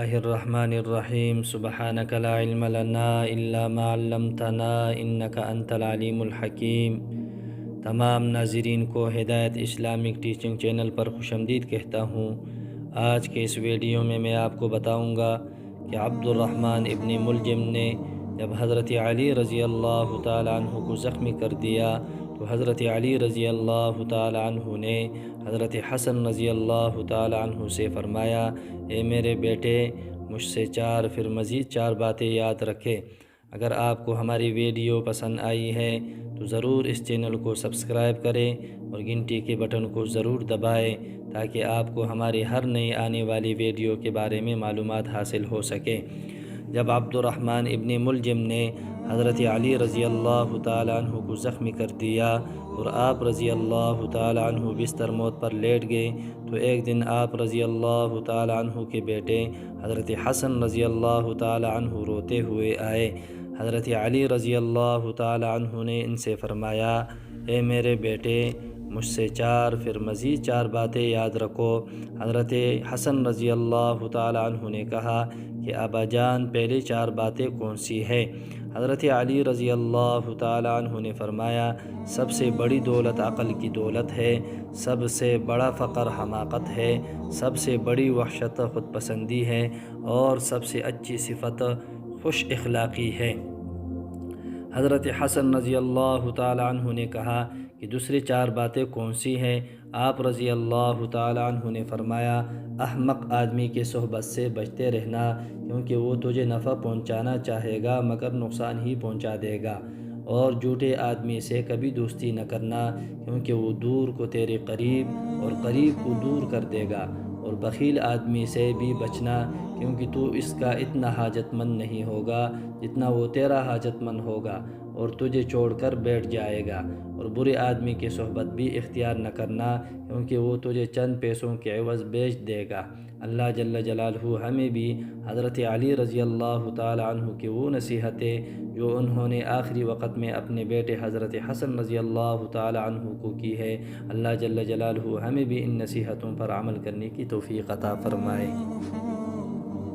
اللہ الرحمن الرحیم سبحانک لا علم لنا الا ما علمتنا انک انت العلیم الحکیم۔ تمام ناظرین کو ہدایت اسلامک ٹیچنگ چینل پر خوش آمدید کہتا ہوں۔ آج کے اس ویڈیو میں آپ کو بتاؤں گا کہ عبد الرحمن ابن ملجم نے جب حضرت علی رضی اللہ تعالی عنہ کو زخمی کر دیا تو حضرت علی رضی اللہ تعالی عنہ نے حضرت حسن رضی اللہ تعالی عنہ سے فرمایا، اے میرے بیٹے، مجھ سے پھر مزید 4 باتیں یاد رکھے۔ اگر آپ کو ہماری ویڈیو پسند آئی ہے تو ضرور اس چینل کو سبسکرائب کریں اور گھنٹی کے بٹن کو ضرور دبائیں تاکہ آپ کو ہماری ہر نئی آنے والی ویڈیو کے بارے میں معلومات حاصل ہو سکے۔ جب عبد الرحمن ابن ملجم نے حضرت علی رضی اللہ تعالی عنہ کو زخمی کر دیا اور آپ رضی اللہ تعالی عنہ بستر موت پر لیٹ گئے تو ایک دن آپ رضی اللہ تعالی عنہ کے بیٹے حضرت حسن رضی اللہ تعالی عنہ روتے ہوئے آئے۔ حضرت علی رضی اللہ تعالی عنہ نے ان سے فرمایا، اے میرے بیٹے، مجھ سے پھر مزید 4 باتیں یاد رکھو۔ حضرت حسن رضی اللہ تعالی عنہ نے کہا کہ ابا جان، پہلے 4 باتیں کون سی ہیں؟ حضرت علی رضی اللہ تعالی عنہ نے فرمایا، سب سے بڑی دولت عقل کی دولت ہے، سب سے بڑا فقر حماقت ہے، سب سے بڑی وحشت خود پسندی ہے، اور سب سے اچھی صفت خوش اخلاقی ہے۔ حضرت حسن رضی اللہ تعالی عنہ نے کہا کہ دوسری 4 باتیں کون سی ہیں؟ آپ رضی اللہ تعالی عنہ نے فرمایا، احمق آدمی کے صحبت سے بچتے رہنا، کیونکہ وہ تجھے نفع پہنچانا چاہے گا مگر نقصان ہی پہنچا دے گا، اور جھوٹے آدمی سے کبھی دوستی نہ کرنا، کیونکہ وہ دور کو تیرے قریب اور قریب کو دور کر دے گا، اور بخیل آدمی سے بھی بچنا، کیونکہ تو اس کا اتنا حاجت مند نہیں ہوگا جتنا وہ تیرا حاجت مند ہوگا اور تجھے چھوڑ کر بیٹھ جائے گا، اور برے آدمی کی صحبت بھی اختیار نہ کرنا، کیونکہ وہ تجھے چند پیسوں کے عوض بیچ دے گا۔ اللہ جل جلالہ ہمیں بھی حضرت علی رضی اللہ تعالی عنہ کی وہ نصیحتیں جو انہوں نے آخری وقت میں اپنے بیٹے حضرت حسن رضی اللہ تعالی عنہ کو کی ہے، اللہ جل جلالہ ہمیں بھی ان نصیحتوں پر عمل کرنے کی توفیق عطا فرمائے۔